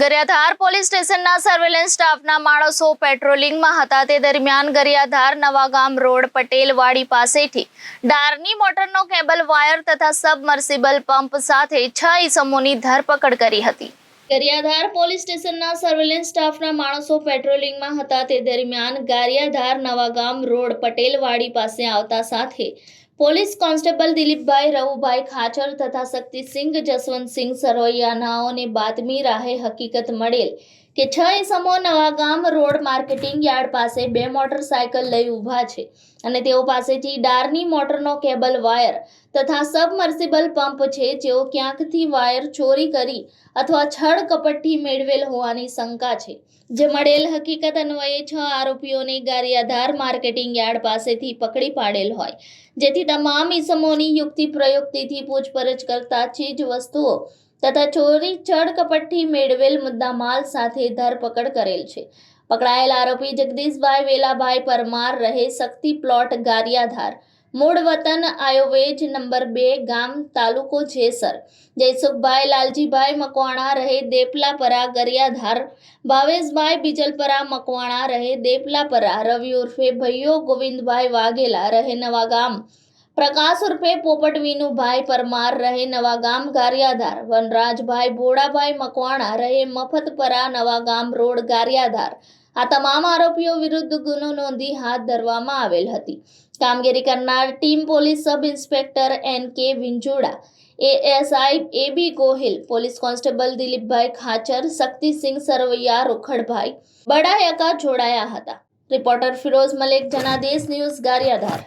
गरियाधार police સ્ટેશનના surveillance સ્ટાફના માણસો પેટ્રોલિંગમાં હતા તે દરમિયાન गरियाधार નવાગામ રોડ પટેલવાડી પાસેથી ડારની મોટરનો કેબલ વાયર તથા સબમર્સિબલ પંપ સાથે 6 ઈસમોની ધરપકડ કરી હતી। गरियाधार પોલીસ સ્ટેશનના સર્વેલન્સ સ્ટાફના માણસો પેટ્રોલિંગમાં હતા તે દરમિયાન गरियाधार નવાગામ રોડ પટેલવાડી પાસે આવતા સાથે પોલીસ કોન્સ્ટેબલ દિલીપભાઈ રવુભાઈ ખાચર તથા શક્તિસિંહ જસવંતસિંહ સરવૈયાનાઓને બાતમી રાહે હકીકત મળેલ કે 6 ઈસમો નવાગામ રોડ માર્કેટિંગ યાર્ડ પાસે 2 મોટરસાયકલ લઈ ઊભા છે અને તેઓ પાસેથી ડારની મોટરનો કેબલ વાયર તથા સબમર્સિબલ પંપ છે જેઓ ક્યાંકથી વાયર ચોરી કરી અથવા છળ કપટથી મેળવેલ હોવાની શંકા છે। જે મળેલ હકીકત અન્વયે 6 આરોપીઓને गरियाधार માર્કેટિંગ યાર્ડ પાસેથી પકડી પાડેલ હોય જેથી તમામ ઈસમોની યુક્તિ પ્રયુક્તિથી પૂછપરછ કરતા ચીજ વસ્તુઓ તથા ચોરી છળ કપટથી મેળવેલ મુદ્દામાલ સાથે ધરપકડ કરેલ છે। પકડાયેલ આરોપી જગદીશભાઈ વેલાભાઈ પરમાર રહે શક્તિ પ્લોટ गरियाधार મૂળ વતન આયોવેજ નંબર 2 ગામ તાલુકો જેસર, જયસુખભાઈ લાલજીભાઈ મકવાણા રહે દેપલાપરા गरियाधार, ભાવેશભાઈ બીજલપરા મકવાણા રહે દેપલાપરા, રવિ ઉર્ફે ભૈયો ગોવિંદભાઈ વાઘેલા રહે નવાગામ, પ્રકાશ ઉર્ફે પોપટ વિનુભાઈ પરમાર રહે નવાગામ गरियाधार, વનરાજભાઈ ભોળાભાઈ મકવાણા રહે મફતપરા નવાગામ રોડ गरियाधार આ તમામ આરોપીઓ વિરુદ્ધ ગુનો નોંધી હાથ ધરવામાં આવેલ હતી। કામગીરી કરનાર team police sub inspector NK Vinjoda, ASI AB Gohil, police constable Dilipbhai Khachar, Shaktisinh Sarvaiya Rokhadbhai Badayka જોડાયા હતા। Reporter Firoz Malek, Janadesh news, गरियाधार।